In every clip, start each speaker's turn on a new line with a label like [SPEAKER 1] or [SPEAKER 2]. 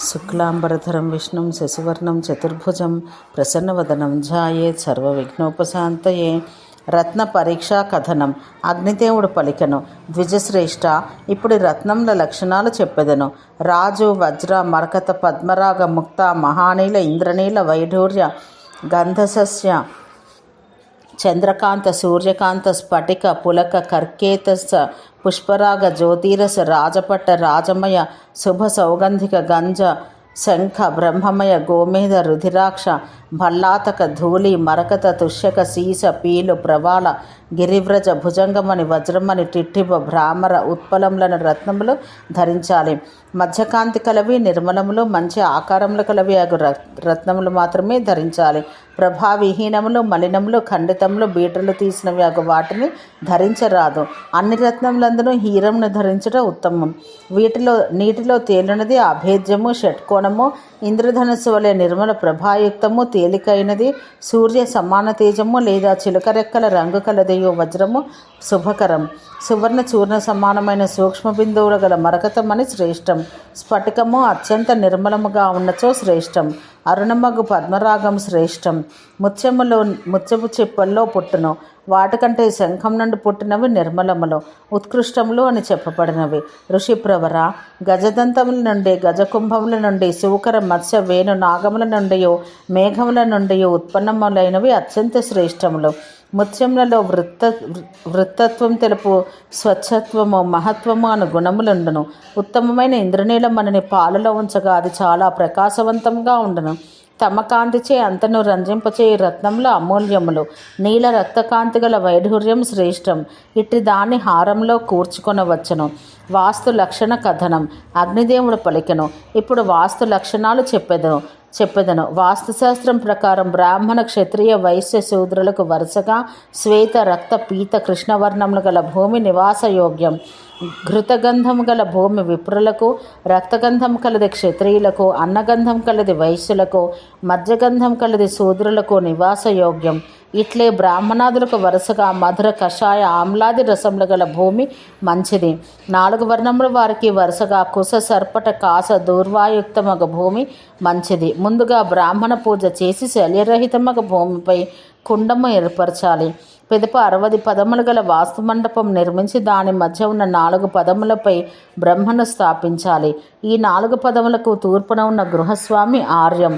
[SPEAKER 1] శుక్లాంబరధరం విష్ణుం శశివర్ణం చతుర్భుజం ప్రసన్నవదనం ధ్యాయేత్ సర్వవిఘ్నోపశాంతయే. రత్న పరీక్షా కథనం. అగ్నిదేవుడు పలికెను, ద్విజశ్రేష్ఠ, ఇప్పుడు రత్నముల లక్షణాలు చెప్పెదను. రాజు, వజ్ర, మరకత, పద్మరాగ, ముక్త, మహానీల, ఇంద్రనీల, వైఢూర్య, గంధసస్య, చంద్రకాంత, సూర్యకాంత, స్ఫటిక, పులక, కర్కేతస, పుష్పరాగ, జ్యోతిరస, రాజపట్ట, రాజమయ, శుభ, సౌగంధిక, గంజ, శంఖ, బ్రహ్మమయ, గోమేధ, రుధిరాక్ష, భల్లాతక, ధూళి, మరకత, తుష్యక, శీస, పీలు, ప్రవాళ, గిరివ్రజ, భుజంగమని, వజ్రమని, టిట్టిబ, భ్రామర, ఉత్పలములను రత్నములు ధరించాలి. మధ్యకాంతి కలవి, నిర్మలములు, మంచి ఆకారములు కలవి అగు రత్నములు మాత్రమే ధరించాలి. ప్రభావిహీనములు, మలినములు, ఖండితములు, బీటలు తీసినవి అగు వాటిని ధరించరాదు. అన్ని రత్నములందును హీరమును ధరించడం ఉత్తమం. నీటిలో తేలినది అభేద్యము, షట్కోణము, ఇంద్రధనుస్సు వలె నిర్మల ప్రభాయుక్తము, తేలికైనది, సూర్య సమాన తేజము లేదా చిలుకరెక్కల రంగు కలదయో వజ్రము శుభకరం. సువర్ణ చూర్ణ సమానమైన సూక్ష్మ బిందువులు గల మరకతమని శ్రేష్టం. స్ఫటికము అత్యంత ఉన్నచో శ్రేష్టం. అరుణమగు పద్మరాగం శ్రేష్టం. ముత్యపు చిప్పల్లో పుట్టును. వాటికంటే శంఖం నుండి పుట్టినవి నిర్మలములు, ఉత్కృష్టములు అని చెప్పబడినవి. ఋషిప్రవర, గజదంతముల నుండి, గజకుంభముల నుండి, సూకర, మత్స్య, వేణు, నాగముల నుండి, మేఘముల నుండి ఉత్పన్నములైనవి అత్యంత శ్రేష్టములు. ముత్యములలో వృత్తత్వం తెలుపు, స్వచ్ఛత్వము, మహత్వము అను గుణములుండును. ఉత్తమమైన ఇంద్రనీలమణిని పాలలో ఉంచగా అది చాలా ప్రకాశవంతంగా ఉండును. తమ కాంతిచే అంతను రంజింపచే రత్నముల అమూల్యములు. నీల రక్తకాంతి గల వైఢూర్యం శ్రేష్టం. ఇట్టి దాన్ని హారంలో కూర్చుకొనవచ్చును. వాస్తు లక్షణ కథనం. అగ్నిదేవుడు పలికెను, ఇప్పుడు వాస్తు లక్షణాలు చెప్పెదను. వాస్తుశాస్త్రం ప్రకారం బ్రాహ్మణ, క్షత్రియ, వైశ్య, శూద్రులకు వరుసగా శ్వేత, రక్త, పీత, కృష్ణవర్ణములు గల భూమి నివాసయోగ్యం. ఘృతగంధము గల భూమి విప్రులకు, రక్తగంధం కలది క్షత్రియులకు, అన్నగంధం కలది వైశ్యులకు, మధ్యగంధం కలది శూద్రులకు నివాసయోగ్యం. ఇట్లే బ్రాహ్మణాదులకు వరుసగా మధుర, కషాయ, ఆమ్లాది రసములు గల భూమి మంచిది. 4 వర్ణముల వారికి వరుసగా కుశ, సర్పట, కాస, దూర్వాయుక్తమగ భూమి మంచిది. ముందుగా బ్రాహ్మణ పూజ చేసి శల్యరహితమగ భూమిపై కుండము ఏర్పరచాలి. పిదప 60 పదములు గల వాస్తు మండపం నిర్మించి దాని మధ్య ఉన్న 4 పదములపై బ్రహ్మను స్థాపించాలి. ఈ 4 పదములకు తూర్పున ఉన్న గృహస్వామి ఆర్యం,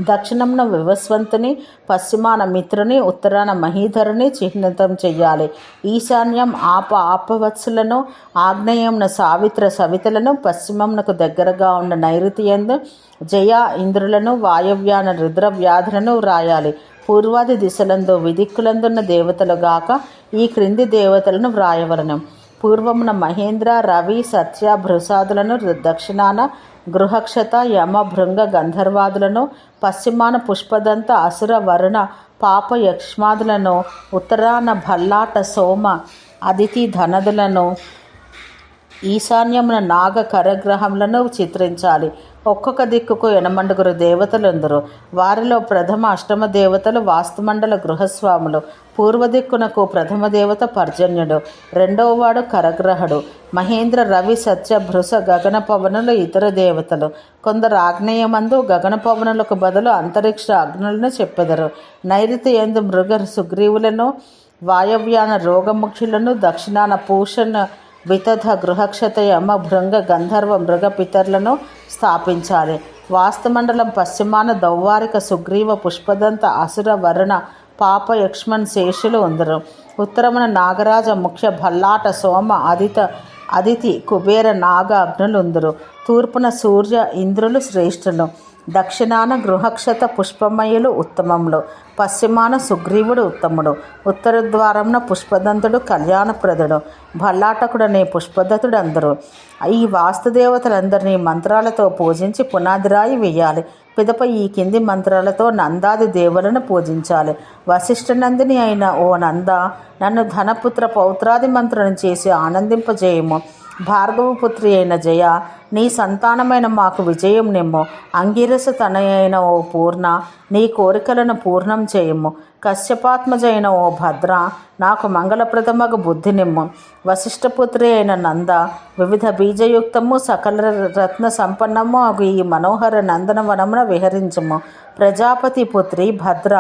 [SPEAKER 1] దక్షిణంన వివస్వంతుని, పశ్చిమాన మిత్రుని, ఉత్తరాన మహీధరుని చిహ్నితం చెయ్యాలి. ఈశాన్యం ఆపవత్సులను, ఆగ్నేయంన సావిత్ర సవితలను, పశ్చిమంనకు దగ్గరగా ఉన్న నైరుతియందు జయ, ఇంద్రులను, వాయవ్యాన రుద్ర వ్యాధులను వ్రాయాలి. పూర్వాది దిశలందు విదిక్కులందున్న దేవతలు గాక ఈ క్రింది దేవతలను వ్రాయవలను. పూర్వమున మహేంద్ర, రవి, సత్య, భృసాదులను, దక్షిణాన గృహక్షత, యమ, భృంగ, గంధర్వాదులను, పశ్చిమాన పుష్పదంత, అసుర, వరుణ, పాప, యక్ష్మాదులను, ఉత్తరాన భల్లాట, సోమ, అదితి, ధనదులను, ఈశాన్యమున నాగ, కరగ్రహములను చిత్రించాలి. ఒక్కొక్క దిక్కుకు 8 దేవతలందరూ. వారిలో ప్రథమ, అష్టమ దేవతలు వాస్తుమండల గృహస్వాములు. పూర్వదిక్కునకు ప్రథమ దేవత పర్జన్యుడు, రెండవవాడు కరగ్రహుడు. మహేంద్ర, రవి, సత్య, భృస, గగన పవనులు ఇతర దేవతలు. కొందరు ఆగ్నేయమందు గగన పవనులకు బదులు అంతరిక్ష అగ్నులను చెప్పెదరు. నైరుతి యందు మృగ, సుగ్రీవులను, వాయవ్యాన రోగముఖ్యులను, దక్షిణాన పూషణ, వితథ, గృహక్షత, యమ, భృంగ, గంధర్వ, మృగ, పితరులను స్థాపించాలి. వాస్తుమండలం పశ్చిమాన దౌవారిక, సుగ్రీవ, పుష్పదంత, అసుర, వరుణ, పాప, యక్ష్మన్, శేషులు ఉందరు. ఉత్తరమున నాగరాజ, ముఖ్య, భల్లాట, సోమ, అదితి, కుబేర, నాగ, అగ్నులు ఉందరు. తూర్పున సూర్య, ఇంద్రులు శ్రేష్ఠులు. దక్షిణాన గృహక్షత, పుష్పమయులు ఉత్తమములు. పశ్చిమాన సుగ్రీవుడు ఉత్తముడు. ఉత్తర ద్వారంన పుష్పదంతుడు కళ్యాణప్రదుడు, భల్లాటకుడనే పుష్పదత్తుడు అందరూ. ఈ వాస్తుదేవతలందరినీ మంత్రాలతో పూజించి పునాదిరాయి వేయాలి. పిదప ఈ కింది మంత్రాలతో నందాది దేవులను పూజించాలి. వశిష్ఠనందిని అయిన ఓ నంద, నన్ను ధనపుత్ర పౌత్రాది మంత్రులను చేసి ఆనందింపజేయము. భార్గవపుత్రి అయిన జయ, నీ సంతానమైన మాకు విజయం నిమ్ము. అంగిరస తనయైన ఓ పూర్ణ, నీ కోరికలను పూర్ణం చేయము. కశ్యపాత్మజైన ఓ భద్ర, నాకు మంగళప్రదమగు బుద్ధి నిమ్ము. వశిష్ఠపుత్రి అయిన నంద, వివిధ బీజయుక్తము సకల రత్న సంపన్నము అగు ఈ మనోహర నందనవనమున విహరించము. ప్రజాపతి పుత్రి భద్ర,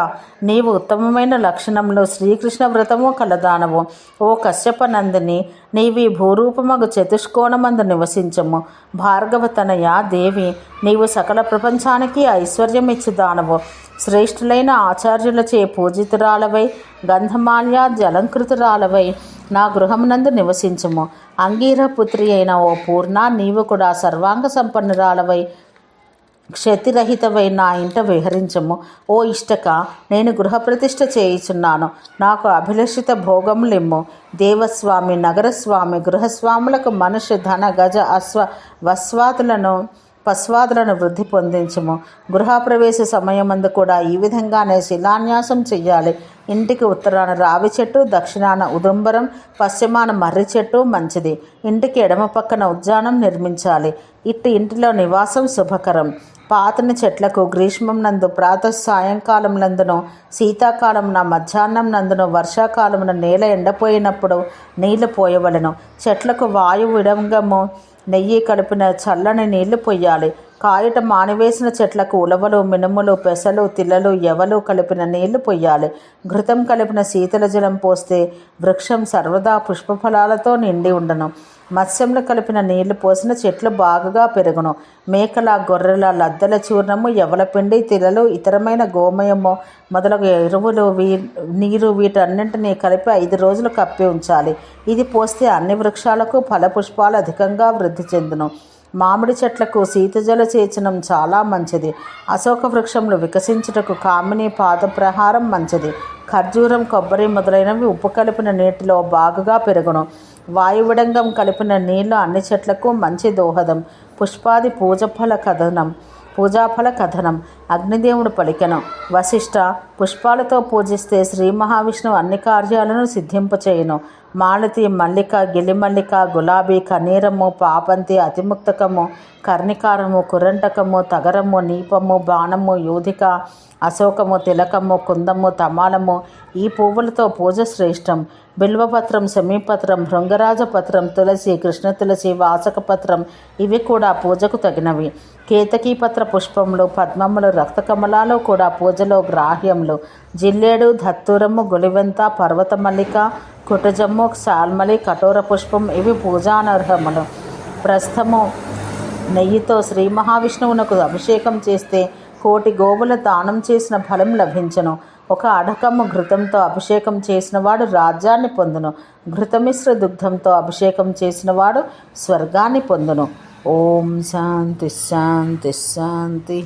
[SPEAKER 1] నీవు ఉత్తమమైన లక్షణములు శ్రీకృష్ణ వ్రతము కలదానవు. ఓ కశ్యప నందిని, నీవి భూరూపమగు చతుష్కోణమందు నివసించము. భార్గవతనయ దేవి, నీవు సకల ప్రపంచానికి ఐశ్వర్యమిచ్చుదానవు. శ్రేష్ఠులైన ఆచార్యులచే పూజితురాలవై గంధమాల్యాద్యలంకృతురాలవై నా గృహమునందు నివసించుము. అంగీరపుత్రి అయిన ఓ పూర్ణ, నీవు కూడా సర్వాంగ సంపన్నురాలవై క్షతిరహితవై నా ఇంట విహరించము. ఓ ఇష్టక, నేను గృహప్రతిష్ఠ చేయుచున్నాను, నాకు అభిలషిత భోగములిమ్ము. దేవస్వామి, నగరస్వామి, గృహస్వాములకు మనుష్య ధన గజ అశ్వ పశ్వాదులను వృద్ధి పొందించము. గృహప్రవేశ సమయమందు కూడా ఈ విధంగానే శిలాన్యాసం చెయ్యాలి. ఇంటికి ఉత్తరాన రావి చెట్టు, దక్షిణాన ఉదుంబరం, పశ్చిమాన మర్రి చెట్టు మంచిది. ఇంటికి ఎడమ పక్కన ఉద్యానం నిర్మించాలి. ఇట్టి ఇంటిలో నివాసం శుభకరం. పాతని చెట్లకు గ్రీష్మం నందు సాయంకాలం నందును, శీతాకాలమున మధ్యాహ్నం నందును, వర్షాకాలమున నేల ఎండపోయినప్పుడు నీళ్లు పోయవలను. చెట్లకు వాయు విడంగము నెయ్యి కలిపిన చల్లని నీళ్లు పొయ్యాలి. కాయట మానివేసిన చెట్లకు ఉలవలు, మినుములు, పెసలు, తిల్లలు, ఎవలు కలిపిన నీళ్లు పొయ్యాలి. ఘృతం కలిపిన శీతల జలం పోస్తే వృక్షం సర్వదా పుష్పఫలాలతో నిండి ఉండను. మత్స్యంలో కలిపిన నీళ్లు పోసిన చెట్లు బాగుగా పెరుగును. మేకల, గొర్రెల, లద్దల చూర్ణము, ఎవల పిండి, తిలలు, ఇతరమైన గోమయము మొదలగు ఎరువులు, నీరు వీటన్నింటినీ కలిపి 5 రోజులు కప్పి ఉంచాలి. ఇది పోస్తే అన్ని వృక్షాలకు ఫలపుష్పాలు అధికంగా వృద్ధి చెందును. మామిడి చెట్లకు శీతజల సేచనం చాలా మంచిది. అశోక వృక్షములు వికసించుటకు కామిని పాదప్రహారం మంచిది. ఖర్జూరం, కొబ్బరి మొదలైనవి ఉప్పు కలిపిన నీటిలో బాగుగా పెరుగును. వాయువిడంగం కలిపిన నీళ్లు అన్ని చెట్లకు మంచి దోహదం. పుష్పాది పూజాఫల కథనం. అగ్నిదేవుడు పలికెను, వశిష్ఠ, పుష్పాలతో పూజిస్తే శ్రీ మహావిష్ణువు అన్ని కార్యాలను సిద్ధింపచేయును. మాలతి, మల్లిక, గిలిమల్లిక, గులాబీ, కనీరము, పాపంతి, అతిముక్తకము, కర్ణికారము, కురంటకము, తగరము, నీపము, బాణము, యూధిక, అశోకము, తిలకము, కుందము, తమాలము ఈ పువ్వులతో పూజ శ్రేష్టం. బిల్వపత్రం, శమీపత్రం, భృంగరాజపత్రం, తులసి, కృష్ణ తులసి, వాసకపత్రం ఇవి కూడా పూజకు తగినవి. కేతకీపత్ర పుష్పములు, పద్మములు, రక్తకమలాలు కూడా పూజలో గ్రాహ్యములు. జిల్లేడు, ధత్తూరము, గులివెంత, పర్వతమల్లిక, కుటజము, శాల్మలి, కఠోర పుష్పం ఇవి పూజానర్హములు. ప్రస్థము నెయ్యితో శ్రీ మహావిష్ణువునకు అభిషేకం చేస్తే 1,000 గోవుల దానం చేసిన ఫలం లభించును. 1 అడకము ఘృతంతో అభిషేకం చేసినవాడు రాజ్యాన్ని పొందును. ఘృతమిశ్ర దుగ్ధంతో అభిషేకం చేసినవాడు స్వర్గాన్ని పొందును. ఓం శాంతి శాంతి శాంతి.